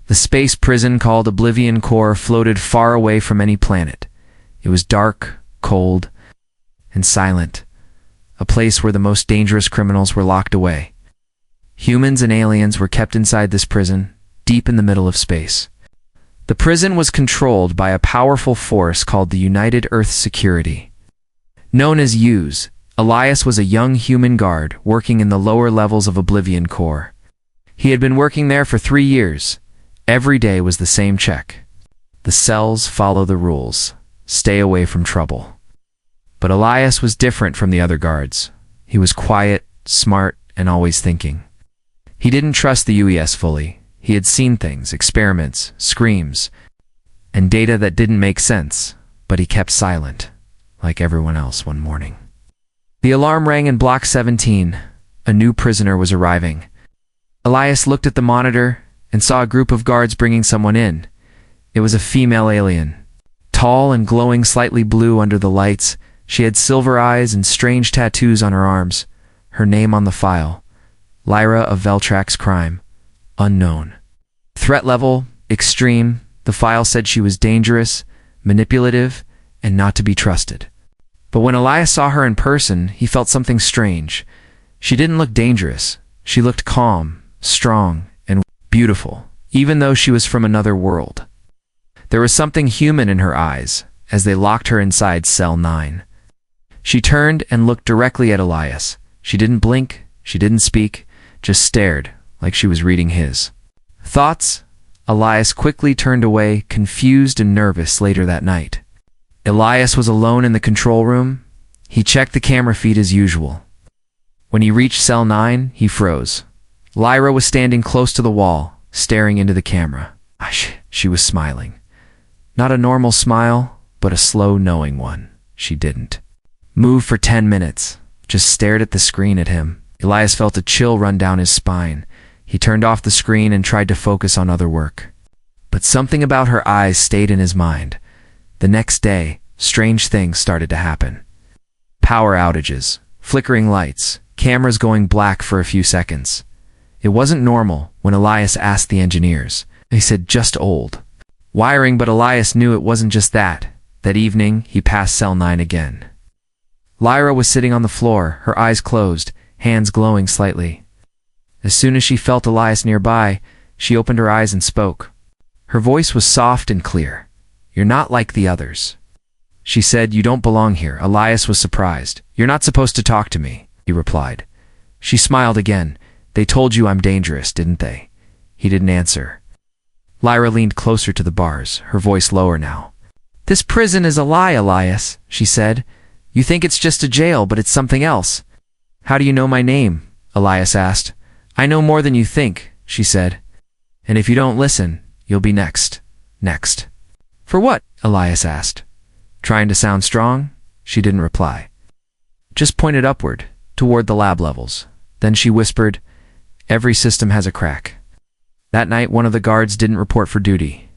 The space prison called Oblivion Core floated far away from any planet. It was dark, cold, and silent, a place where the most dangerous criminals were locked away. Humans and aliens were kept inside this prison, deep in the middle of space. The prison was controlled by a powerful force called the United Earth Security. Known as USE, Elias was a young human guard working in the lower levels of Oblivion Core. He had been working there for 3 years. Every day was the same check. The cells follow the rules. Stay away from trouble. But Elias was different from the other guards. He was quiet, smart, and always thinking. He didn't trust the UES fully. He had seen things, experiments, screams, and data that didn't make sense, but he kept silent, like everyone else one morning. The alarm rang in Block 17. A new prisoner was arriving. Elias looked at the monitor and saw a group of guards bringing someone in. It was a female alien. Tall and glowing slightly blue under the lights, she had silver eyes and strange tattoos on her arms. Her name on the file: Lyra of Veltrax Crime. Unknown. Threat level: extreme. The file said she was dangerous, manipulative, and not to be trusted. But when Elias saw her in person, he felt something strange. She didn't look dangerous. She looked calm, strong, and beautiful, even though she was from another world. There was something human in her eyes as they locked her inside Cell 9. She turned and looked directly at Elias. She didn't blink, she didn't speak, just stared, like she was reading his thoughts. Elias quickly turned away, confused and nervous later that night. Elias was alone in the control room. He checked the camera feed as usual. When he reached Cell 9, he froze. Lyra was standing close to the wall, staring into the camera. She was smiling. Not a normal smile, but a slow, knowing one. She didn't move for 10 minutes, just stared at the screen at him. Elias felt a chill run down his spine. He turned off the screen and tried to focus on other work. But something about her eyes stayed in his mind. The next day, strange things started to happen. Power outages, flickering lights, cameras going black for a few seconds. It wasn't normal when Elias asked the engineers. They said just old wiring, but Elias knew it wasn't just that. That evening, he passed Cell 9 again. Lyra was sitting on the floor, her eyes closed, hands glowing slightly. As soon as she felt Elias nearby, she opened her eyes and spoke. Her voice was soft and clear. "You're not like the others," she said. "You don't belong here." Elias was surprised. "You're not supposed to talk to me," he replied. She smiled again. "They told you I'm dangerous, didn't they?" He didn't answer. Lyra leaned closer to the bars, her voice lower now. "This prison is a lie, Elias," she said. "You think it's just a jail, but it's something else." "How do you know my name?" Elias asked. "I know more than you think," she said. "And if you don't listen, you'll be next." "Next." "For what?" Elias asked. Trying to sound strong, she didn't reply. Just pointed upward, toward the lab levels. Then she whispered, "Every system has a crack." That night, one of the guards didn't report for duty.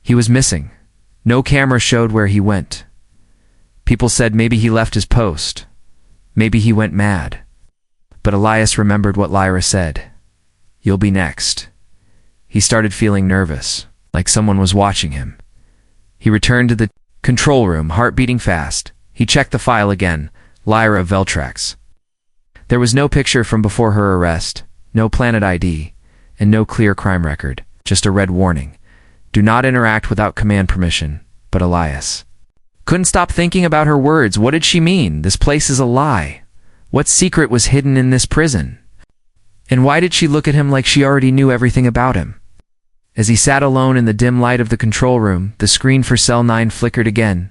He was missing. No camera showed where he went. People said maybe he left his post. Maybe he went mad. But Elias remembered what Lyra said. "You'll be next." He started feeling nervous, like someone was watching him. He returned to the control room, heart beating fast. He checked the file again, Lyra of Veltrax. There was no picture from before her arrest, no planet ID, and no clear crime record, just a red warning. "Do not interact without command permission." But Elias couldn't stop thinking about her words. What did she mean? This place is a lie. What secret was hidden in this prison? And why did she look at him like she already knew everything about him? As he sat alone in the dim light of the control room, the screen for Cell 9 flickered again.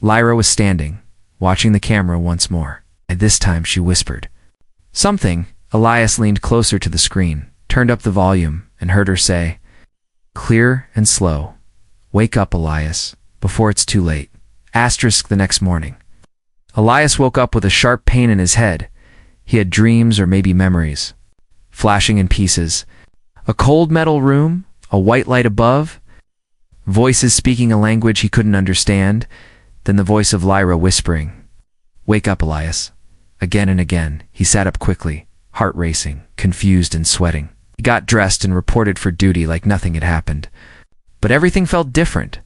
Lyra was standing, watching the camera once more. And this time she whispered something. Elias leaned closer to the screen, turned up the volume, and heard her say, clear and slow, "Wake up, Elias, before it's too late." Asterisk the next morning. Elias woke up with a sharp pain in his head. He had dreams, or maybe memories, flashing in pieces. A cold metal room, a white light above, voices speaking a language he couldn't understand, then the voice of Lyra whispering, "Wake up, Elias." Again and again, he sat up quickly, heart racing, confused and sweating. He He got dressed and reported for duty like nothing had happened. But everything felt different.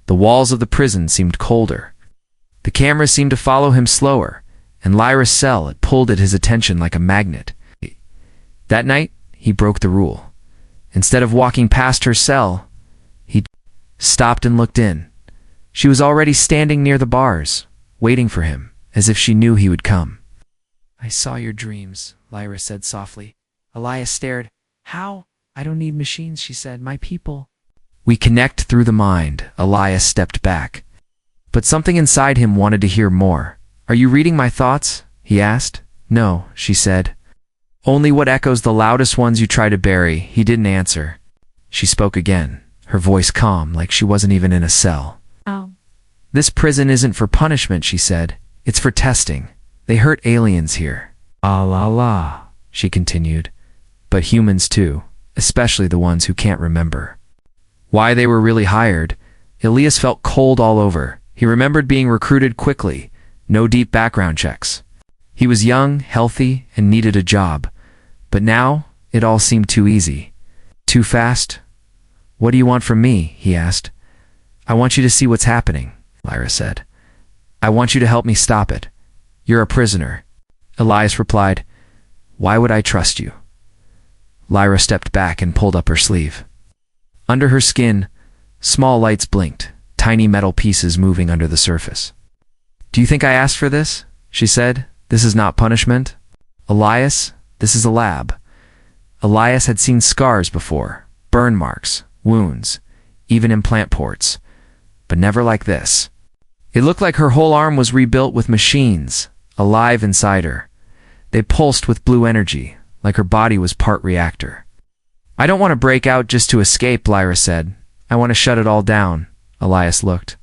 The walls of the prison seemed colder. The cameras seemed to follow him slower, and Lyra's cell had pulled at his attention like a magnet. That night, he broke the rule. Instead of walking past her cell, he stopped and looked in. She was already standing near the bars, waiting for him, as if she knew he would come. "I saw your dreams," Lyra said softly. Elias stared. "How? I don't need machines," she said. "My people." "We connect through the mind." Elias stepped back. But something inside him wanted to hear more. "Are you reading my thoughts?" he asked. "No," she said. "Only what echoes the loudest ones you try to bury." He didn't answer. She spoke again, her voice calm, like she wasn't even in a cell. "Oh. "This prison isn't for punishment," she said. "It's for testing. They hurt aliens here." "Ah la la," she continued. "But humans too, especially the ones who can't remember why they were really hired." Elias felt cold all over. He remembered being recruited quickly, no deep background checks. He was young, healthy, and needed a job. But now, it all seemed too easy. Too fast? "What do you want from me?" he asked. "I want you to see what's happening," Lyra said. "I want you to help me stop it. You're a prisoner." Elias replied, "Why would I trust you?" Lyra stepped back and pulled up her sleeve. Under her skin, small lights blinked, tiny metal pieces moving under the surface. "Do you think I asked for this?" she said. "This is not punishment. Elias, this is a lab." Elias had seen scars before, burn marks, wounds, even implant ports, but never like this. It looked like her whole arm was rebuilt with machines, alive inside her. They pulsed with blue energy, like her body was part reactor. "I don't want to break out just to escape," Lyra said. "I want to shut it all down." Elias looked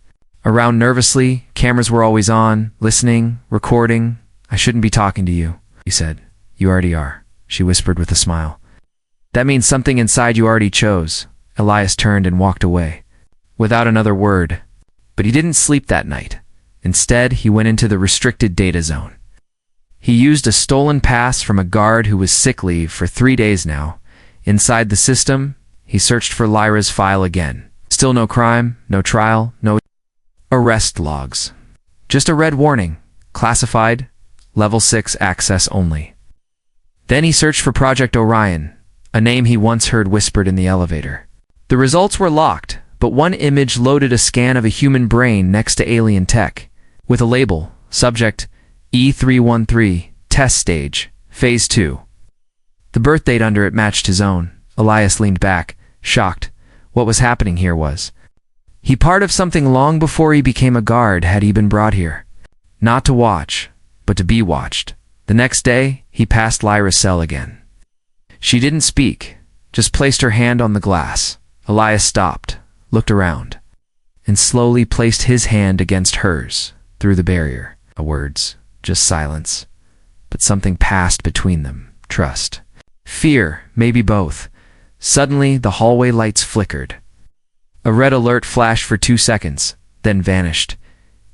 around nervously. Cameras were always on, listening, recording. "I shouldn't be talking to you," he said. "You already are," she whispered with a smile. "That means something inside you already chose." Elias turned and walked away, without another word. But he didn't sleep that night. Instead, he went into the restricted data zone. He used a stolen pass from a guard who was sick leave for 3 days now. Inside the system, he searched for Lyra's file again. Still no crime, no trial, no arrest logs. Just a red warning, classified, level 6 access only. Then he searched for Project Orion, a name he once heard whispered in the elevator. The results were locked, but one image loaded a scan of a human brain next to alien tech, with a label, subject E313, test stage, phase 2. The birth date under it matched his own. Elias leaned back, shocked. What was happening here was he part of something long before he became a guard. Had he been brought here, not to watch, but to be watched? The next day, he passed Lyra's cell again. She didn't speak, just placed her hand on the glass. Elias stopped, looked around, and slowly placed his hand against hers through the barrier. No words, just silence. But something passed between them. Trust. Fear, maybe both. Suddenly, the hallway lights flickered. A red alert flashed for 2 seconds, then vanished.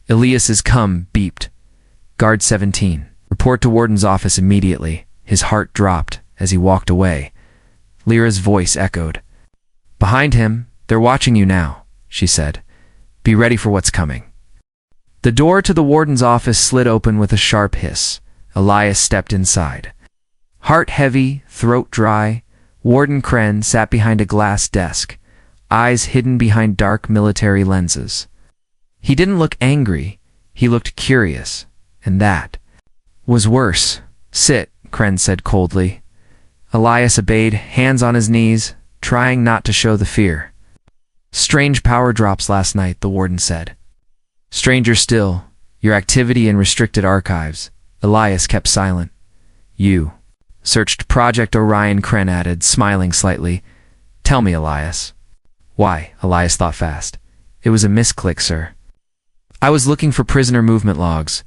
Elias's come beeped. "Guard 17. Report to Warden's office immediately." His heart dropped as he walked away. Lyra's voice echoed. "Behind him, they're watching you now," she said. "Be ready for what's coming." The door to the Warden's office slid open with a sharp hiss. Elias stepped inside. Heart heavy, throat dry, Warden Kren sat behind a glass desk, eyes hidden behind dark military lenses. He didn't look angry, he looked curious, and that was worse. "Sit," Kren said coldly. Elias obeyed, hands on his knees, trying not to show the fear. "Strange power drops last night," the warden said. "Stranger still, your activity in restricted archives." Elias kept silent. "You searched Project Orion," Kren added, smiling slightly. "Tell me, Elias." "Why?" Elias thought fast. "It was a misclick, sir." "I was looking for prisoner movement logs."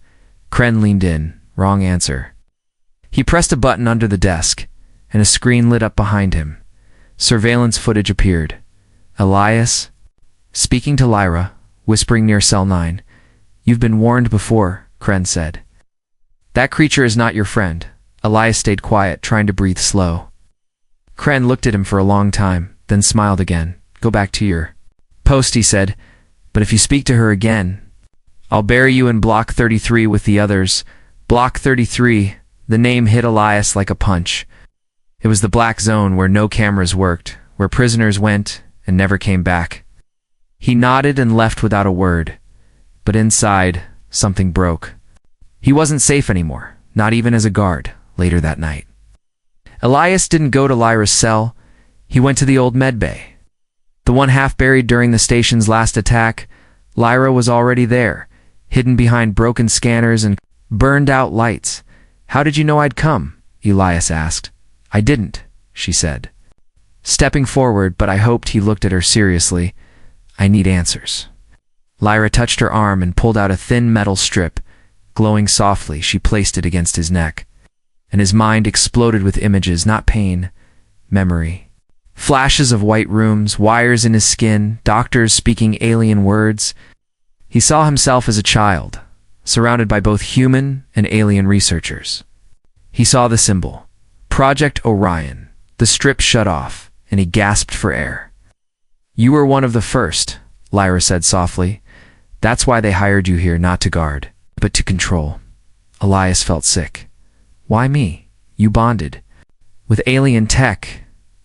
Kren leaned in. "Wrong answer." He pressed a button under the desk, and a screen lit up behind him. Surveillance footage appeared. Elias, speaking to Lyra, whispering near cell 9. "You've been warned before," Kren said. "That creature is not your friend." Elias stayed quiet, trying to breathe slow. Kren looked at him for a long time, then smiled again. Go back to your post, he said. But if you speak to her again, I'll bury you in Block 33 with the others. Block 33, the name hit Elias like a punch. It was the black zone where no cameras worked, where prisoners went and never came back. He nodded and left without a word. But inside, something broke. He wasn't safe anymore, not even as a guard, later that night. Elias didn't go to Lyra's cell. He went to the old medbay. The one half buried during the station's last attack. Lyra was already there, hidden behind broken scanners and burned-out lights. How did you know I'd come? Elias asked. I didn't, she said, stepping forward, but I hoped he looked at her seriously. I need answers. Lyra touched her arm and pulled out a thin metal strip. Glowing softly, she placed it against his neck. And his mind exploded with images, not pain, memory. Flashes of white rooms, wires in his skin, doctors speaking alien words. He saw himself as a child, surrounded by both human and alien researchers. He saw the symbol, Project Orion. The strip shut off, and he gasped for air. You were one of the first, Lyra said softly. That's why they hired you here, not to guard, but to control. Elias felt sick. Why me? You bonded with alien tech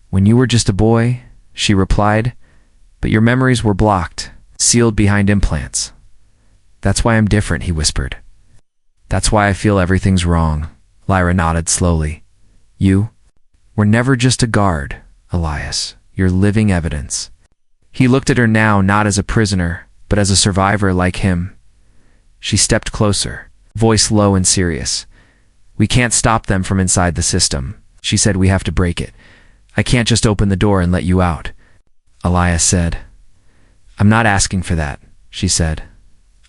when you were just a boy, she replied, but your memories were blocked, sealed behind implants. That's why I'm different, he whispered. That's why I feel everything's wrong. Lyra nodded slowly. You were never just a guard, Elias. You're living evidence. He looked at her now, not as a prisoner, but as a survivor like him. She stepped closer, voice low and serious. We can't stop them from inside the system, she said. We have to break it. I can't just open the door and let you out. Elias said. I'm not asking for that, she said.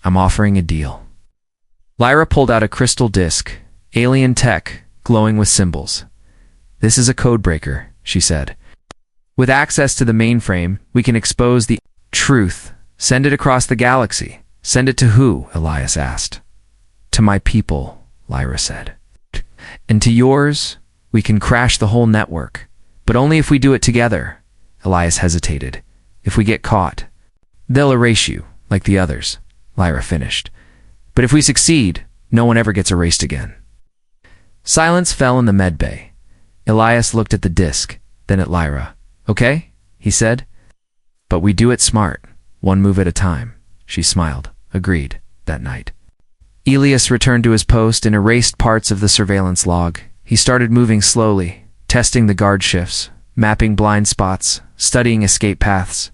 I'm offering a deal. Lyra pulled out a crystal disc, alien tech, glowing with symbols. This is a codebreaker, she said. With access to the mainframe, we can expose the truth. Send it across the galaxy. Send it to who? Elias asked. To my people, Lyra said. And to yours, we can crash the whole network. But only if we do it together. Elias hesitated. If we get caught, they'll erase you, like the others, Lyra finished. But if we succeed, no one ever gets erased again. Silence fell in the medbay. Elias looked at the disc, then at Lyra. Okay, he said. But we do it smart, one move at a time. She smiled. Agreed, that night. Elias returned to his post and erased parts of the surveillance log. He started moving slowly, testing the guard shifts, mapping blind spots, studying escape paths.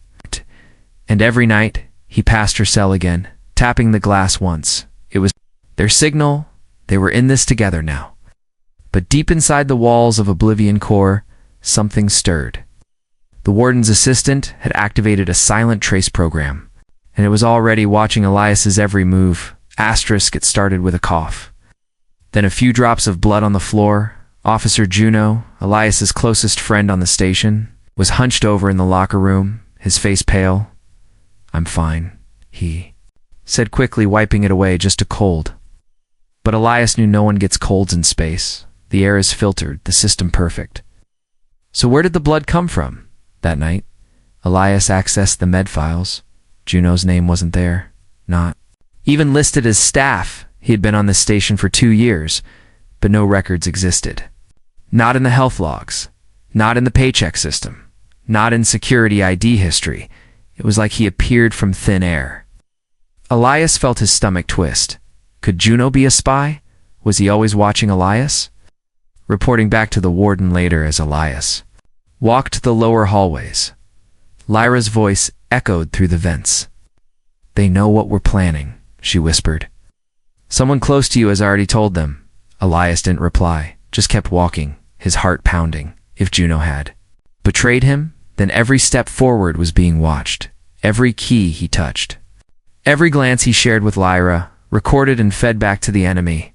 And every night, he passed her cell again, tapping the glass once. It was their signal. They were in this together now. But deep inside the walls of Oblivion Core, something stirred. The warden's assistant had activated a silent trace program, and it was already watching Elias's every move. Asterisk, it started with a cough. Then a few drops of blood on the floor. Officer Juno, Elias's closest friend on the station, was hunched over in the locker room, his face pale. I'm fine, he said quickly, wiping it away. Just a cold. But Elias knew no one gets colds in space. The air is filtered, the system perfect. So where did the blood come from? That night, Elias accessed the med files. Juno's name wasn't there. Not even listed as staff. He had been on this station for 2 years, but no records existed. Not in the health logs, not in the paycheck system, not in security ID history. It was like he appeared from thin air. Elias felt his stomach twist. Could Juno be a spy? Was he always watching Elias? Reporting back to the warden later as Elias walked the lower hallways. Lyra's voice echoed through the vents. They know what we're planning, she whispered. Someone close to you has already told them. Elias didn't reply, just kept walking, his heart pounding. If Juno had betrayed him, then every step forward was being watched. Every key he touched. Every glance he shared with Lyra, recorded and fed back to the enemy.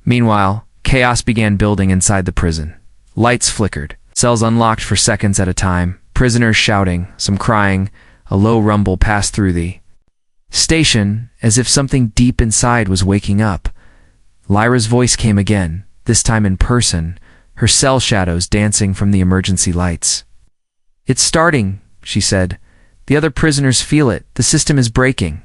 Meanwhile, chaos began building inside the prison. Lights flickered, cells unlocked for seconds at a time, prisoners shouting, some crying. A low rumble passed through the station, as if something deep inside was waking up. Lyra's voice came again, this time in person, her cell shadows dancing from the emergency lights. "It's starting," she said. "The other prisoners feel it. The system is breaking."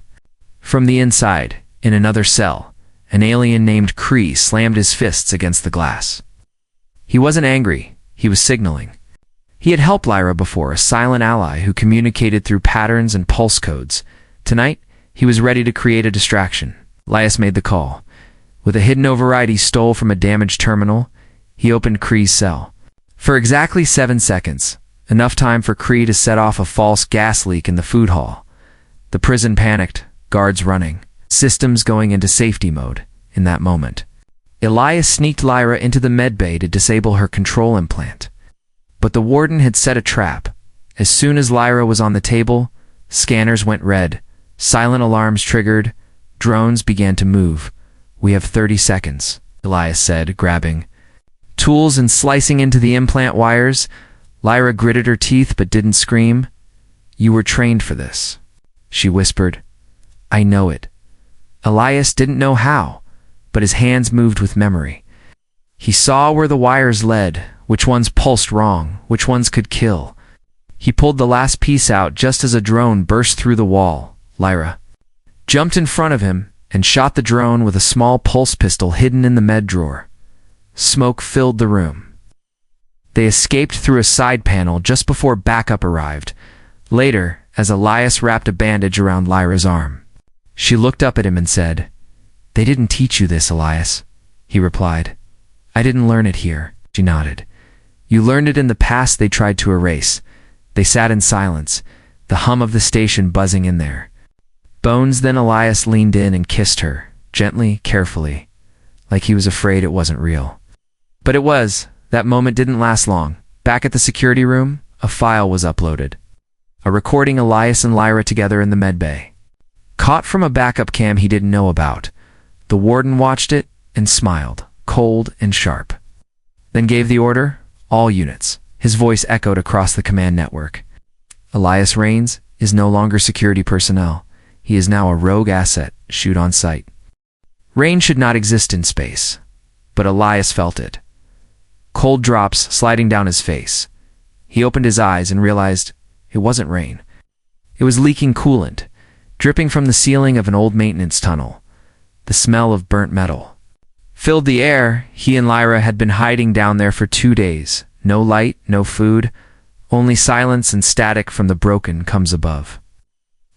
From the inside, in another cell, an alien named Kree slammed his fists against the glass. He wasn't angry, he was signaling. He had helped Lyra before, a silent ally who communicated through patterns and pulse codes. Tonight, he was ready to create a distraction. Elias made the call. With a hidden override he stole from a damaged terminal, he opened Kree's cell. For exactly 7 seconds, enough time for Kree to set off a false gas leak in the food hall. The prison panicked, guards running, systems going into safety mode in that moment. Elias sneaked Lyra into the medbay to disable her control implant. But the warden had set a trap. As soon as Lyra was on the table, scanners went red, silent alarms triggered, drones began to move. "We have 30 seconds, Elias said, grabbing tools and slicing into the implant wires. Lyra gritted her teeth but didn't scream. "You were trained for this," she whispered. "I know it." Elias didn't know how, but his hands moved with memory. He saw where the wires led, which ones pulsed wrong, which ones could kill. He pulled the last piece out just as a drone burst through the wall. Lyra jumped in front of him and shot the drone with a small pulse pistol hidden in the med drawer. Smoke filled the room. They escaped through a side panel just before backup arrived. Later, as Elias wrapped a bandage around Lyra's arm, she looked up at him and said, "They didn't teach you this, Elias." He replied, "I didn't learn it here." She nodded. "You learned it in the past they tried to erase." They sat in silence, the hum of the station buzzing in there. Bones. Then Elias leaned in and kissed her, gently, carefully, like he was afraid it wasn't real. But it was. That moment didn't last long. Back at the security room, a file was uploaded. A recording Elias and Lyra together in the medbay. Caught from a backup cam he didn't know about. The warden watched it and smiled, cold and sharp. Then gave the order, "All units." His voice echoed across the command network. "Elias Rains is no longer security personnel. He is now a rogue asset, shoot on sight." Rain should not exist in space, but Elias felt it. Cold drops sliding down his face. He opened his eyes and realized it wasn't rain. It was leaking coolant, dripping from the ceiling of an old maintenance tunnel. The smell of burnt metal filled the air. He and Lyra had been hiding down there for 2 days. No light, no food, only silence and static from the broken comes above.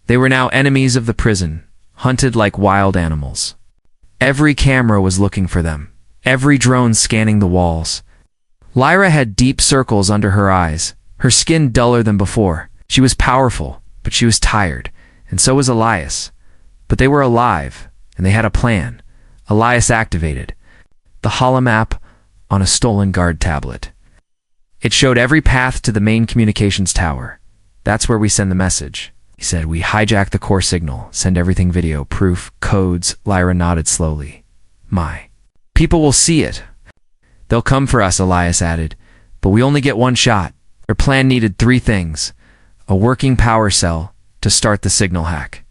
They were now enemies of the prison, hunted like wild animals. Every camera was looking for them, every drone scanning the walls. Lyra had deep circles under her eyes, her skin duller than before. She was powerful, but she was tired, and so was Elias. But they were alive, and they had a plan. Elias activated the holomap on a stolen guard tablet. It showed every path to the main communications tower. "That's where we send the message," he said. "We hijack the core signal, send everything video, proof, codes." Lyra nodded slowly. "My people will see it. They'll come for us," Elias added. "But we only get one shot." Their plan needed 3 things. A working power cell to start the signal hack,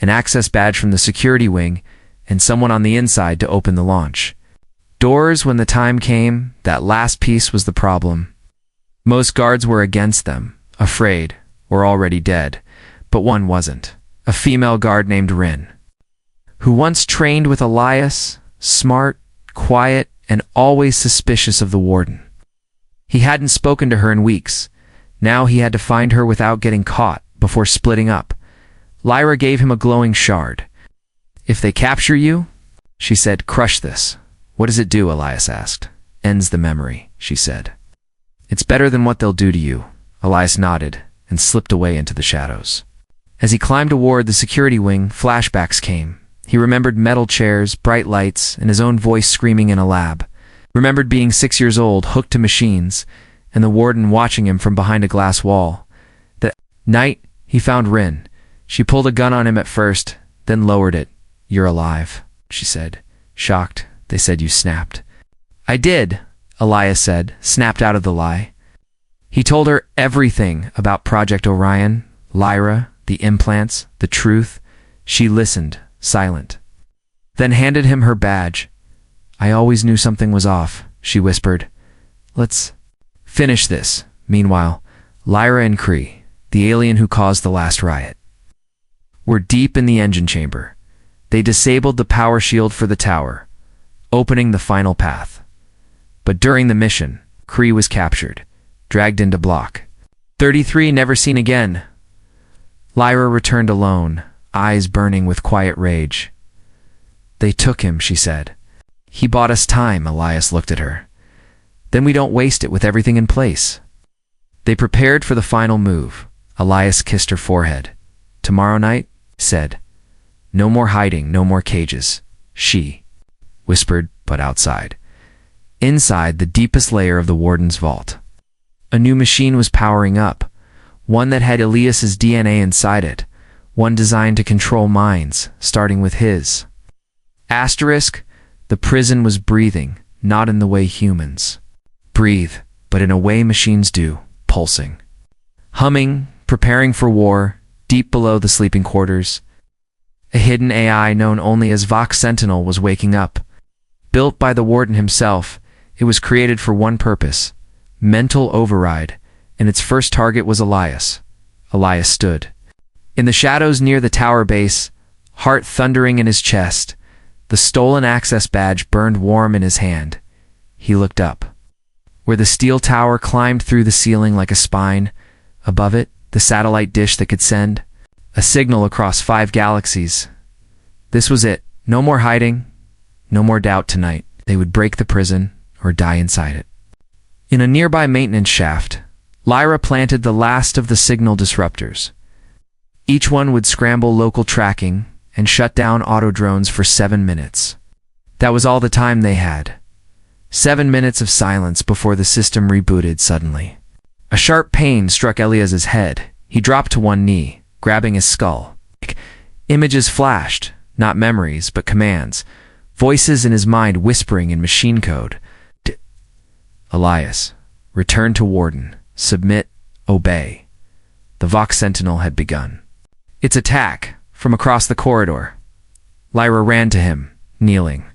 an access badge from the security wing, and someone on the inside to open the launch doors when the time came. That last piece was the problem. Most guards were against them, afraid, or already dead. But one wasn't. A female guard named Rin, who once trained with Elias, smart, quiet, and always suspicious of the warden. He hadn't spoken to her in weeks. Now he had to find her without getting caught, before splitting up. Lyra gave him a glowing shard. "If they capture you," she said, "crush this." "What does it do?" Elias asked. "Ends the memory," she said. "It's better than what they'll do to you." Elias nodded and slipped away into the shadows. As he climbed toward the security wing, flashbacks came. He remembered metal chairs, bright lights, and his own voice screaming in a lab. Remembered being 6 years old, hooked to machines, and the warden watching him from behind a glass wall. That night, he found Rin. She pulled a gun on him at first, then lowered it. "You're alive," she said. Shocked, they said, "You snapped." "I did," Elias said, snapped out of the lie. He told her everything about Project Orion, Lyra, the implants, the truth. She listened, silent. Then handed him her badge. "I always knew something was off," she whispered. Let's finish this. Meanwhile, Lyra and Kree, the alien who caused the last riot, were deep in the engine chamber. They disabled the power shield for the tower, opening the final path. But during the mission, Kree was captured, dragged into Block 33, never seen again. Lyra returned alone, eyes burning with quiet rage. They took him, she said. He bought us time, Elias looked at her. Then we don't waste it with everything in place. They prepared for the final move. Elias kissed her forehead. Tomorrow night, said. No more hiding, no more cages. She whispered, but outside. Inside the deepest layer of the warden's vault. A new machine was powering up, one that had Elias's DNA inside it, one designed to control minds, starting with his. Asterisk, the prison was breathing, not in the way humans breathe, but in a way machines do, pulsing. Humming, preparing for war, deep below the sleeping quarters. A hidden AI known only as Vox Sentinel was waking up. Built by the warden himself, it was created for one purpose, mental override, and its first target was Elias. Elias stood in the shadows near the tower base, heart thundering in his chest. The stolen access badge burned warm in his hand. He looked up, where the steel tower climbed through the ceiling like a spine. Above it, the satellite dish that could send a signal across 5 galaxies. This was it. No more hiding, no more doubt tonight. They would break the prison or die inside it. In a nearby maintenance shaft, Lyra planted the last of the signal disruptors. Each one would scramble local tracking and shut down auto drones for 7 minutes. That was all the time they had. 7 minutes of silence before the system rebooted suddenly. A sharp pain struck Elias's head. He dropped to one knee, grabbing his skull. Images flashed, not memories, but commands. Voices in his mind whispering in machine code. Elias, return to Warden. Submit, obey. The Vox Sentinel had begun its attack from across the corridor. Lyra ran to him, kneeling.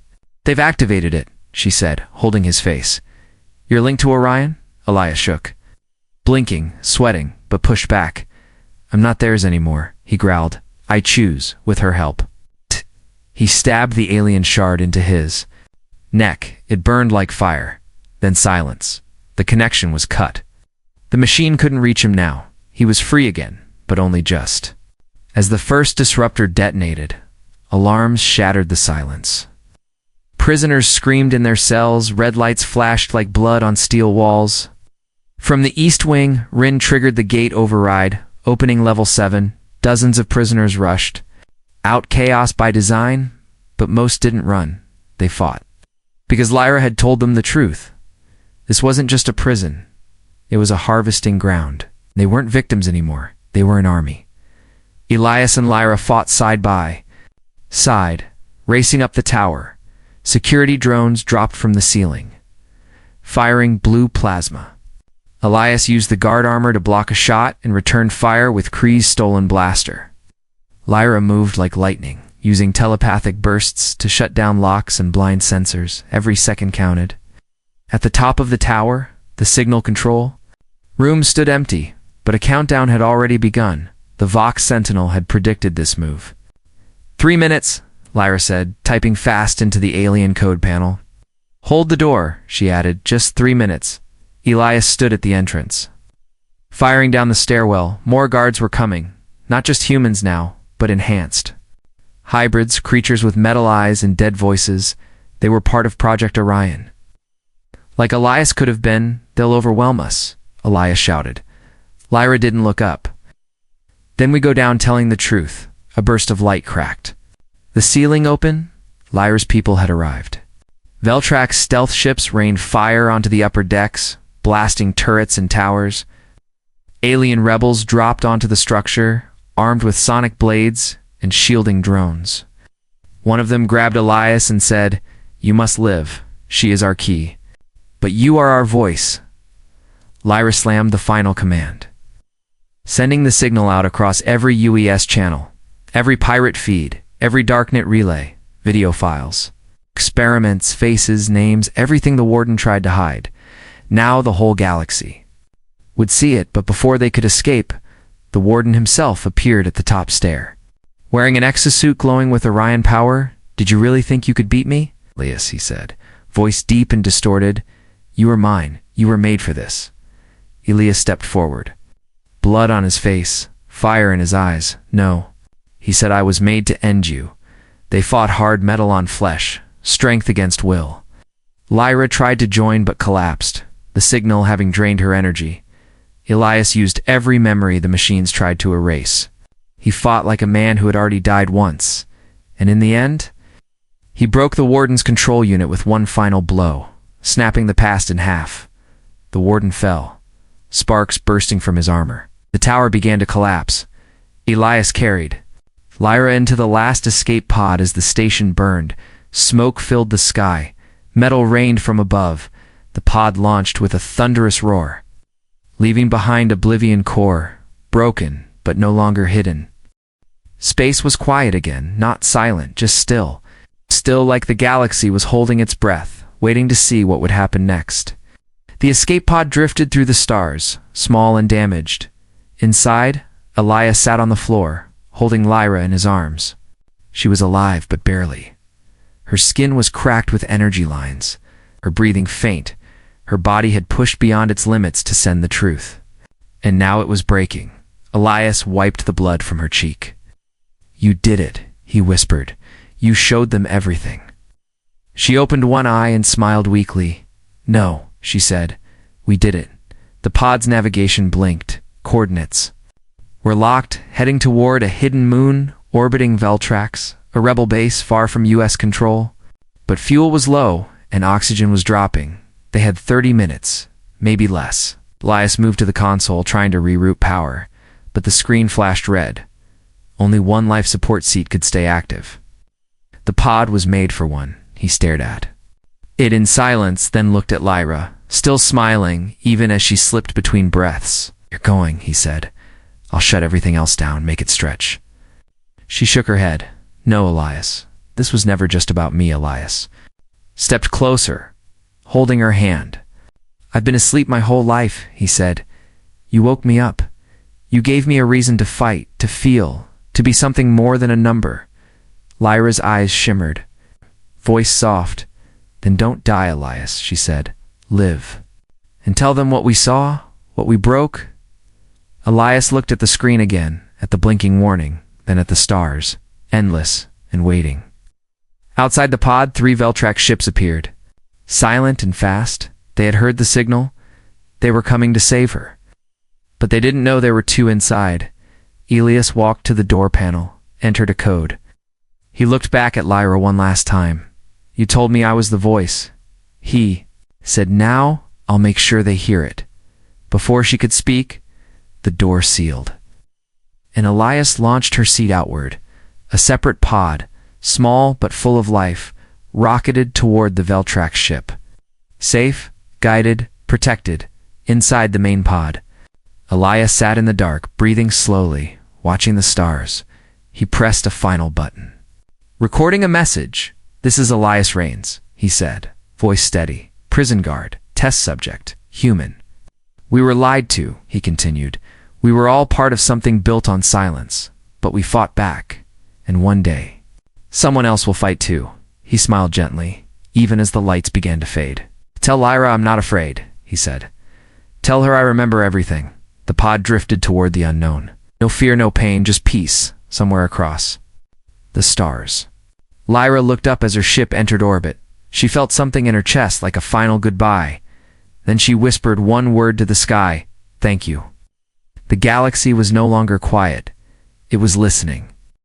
They've activated it, she said, holding his face. You're linked to Orion? Elias shook. Blinking, sweating, but pushed back. I'm not theirs anymore, he growled. I choose, with her help. He stabbed the alien shard into his neck. It burned like fire. Then silence. The connection was cut. The machine couldn't reach him now. He was free again, but only just. As the first disruptor detonated, alarms shattered the silence. Prisoners screamed in their cells, red lights flashed like blood on steel walls. From the east wing, Rin triggered the gate override, opening level 7. Dozens of prisoners rushed. Out chaos by design, but most didn't run. They fought. Because Lyra had told them the truth. This wasn't just a prison. It was a harvesting ground. They weren't victims anymore. They were an army. Elias and Lyra fought side by side, racing up the tower. Security drones dropped from the ceiling, firing blue plasma. Elias used the guard armor to block a shot and returned fire with Kree's stolen blaster. Lyra moved like lightning, using telepathic bursts to shut down locks and blind sensors. Every second counted. At the top of the tower, the signal control room stood empty, but a countdown had already begun. The Vox Sentinel had predicted this move. 3 minutes, Lyra said, typing fast into the alien code panel. Hold the door, she added, just 3 minutes. Elias stood at the entrance. Firing down the stairwell, more guards were coming. Not just humans now, but enhanced. Hybrids, creatures with metal eyes and dead voices. They were part of Project Orion. Like Elias could have been, they'll overwhelm us, Elias shouted. Lyra didn't look up. Then we go down telling the truth. A burst of light cracked. The ceiling open. Lyra's people had arrived. Veltrak's stealth ships rained fire onto the upper decks, blasting turrets and towers. Alien rebels dropped onto the structure, armed with sonic blades and shielding drones. One of them grabbed Elias and said, You must live. She is our key. But you are our voice. Lyra slammed the final command, sending the signal out across every UES channel, every pirate feed, every darknet relay, video files, experiments, faces, names, everything the warden tried to hide. Now the whole galaxy would see it, but before they could escape, the warden himself appeared at the top stair. Wearing an exosuit glowing with Orion power, "Did you really think you could beat me?" "Elias," he said, voice deep and distorted. "You are mine. You were made for this." Elias stepped forward, blood on his face, fire in his eyes. "No," he said, "I was made to end you." They fought hard, metal on flesh, strength against will. Lyra tried to join but collapsed, the signal having drained her energy. Elias used every memory the machines tried to erase. He fought like a man who had already died once, and in the end, he broke the warden's control unit with one final blow, snapping the past in half. The warden fell, sparks bursting from his armor. The tower began to collapse. Elias carried Lyra into the last escape pod as the station burned. Smoke filled the sky. Metal rained from above. The pod launched with a thunderous roar, leaving behind Oblivion Core, broken but no longer hidden. Space was quiet again, not silent, just still. Still like the galaxy was holding its breath, waiting to see what would happen next. The escape pod drifted through the stars, small and damaged. Inside, Elias sat on the floor, holding Lyra in his arms. She was alive, but barely. Her skin was cracked with energy lines, her breathing faint. Her body had pushed beyond its limits to send the truth. And now it was breaking. Elias wiped the blood from her cheek. "You did it," he whispered. "You showed them everything." She opened one eye and smiled weakly. "No," she said. "We did it." The pod's navigation blinked. Coordinates. "We're locked, heading toward a hidden moon, orbiting Veltrax, a rebel base far from U.S. control." But fuel was low, and oxygen was dropping. They had 30 minutes, maybe less. Elias moved to the console, trying to reroute power, but the screen flashed red. Only one life support seat could stay active. The pod was made for one, he stared at it in silence, then looked at Lyra, still smiling, even as she slipped between breaths. "You're going," he said. "I'll shut everything else down, make it stretch." She shook her head. "No, Elias. This was never just about me." Elias stepped closer, holding her hand. "I've been asleep my whole life," he said. "You woke me up. You gave me a reason to fight, to feel, to be something more than a number." Lyra's eyes shimmered, voice soft. "Then don't die, Elias," she said. "Live. And tell them what we saw, what we broke." Elias looked at the screen again, at the blinking warning, then at the stars, endless and waiting. Outside the pod, 3 Veltrax ships appeared. Silent and fast, they had heard the signal. They were coming to save her. But they didn't know there were 2 inside. Elias walked to the door panel, entered a code. He looked back at Lyra one last time. "You told me I was the voice," he said. "Now I'll make sure they hear it." Before she could speak, the door sealed, and Elias launched her seat outward. A separate pod, small but full of life, rocketed toward the Veltrax ship. Safe, guided, protected, inside the main pod. Elias sat in the dark, breathing slowly, watching the stars. He pressed a final button. "Recording a message. This is Elias Rains," he said, voice steady. "Prison guard, test subject, human. We were lied to," he continued. "We were all part of something built on silence, but we fought back, and one day, someone else will fight too." He smiled gently, even as the lights began to fade. "Tell Lyra I'm not afraid," he said. "Tell her I remember everything." The pod drifted toward the unknown. No fear, no pain, just peace, somewhere across the stars. Lyra looked up as her ship entered orbit. She felt something in her chest, like a final goodbye. Then she whispered one word to the sky: "Thank you." The galaxy was no longer quiet. It was listening.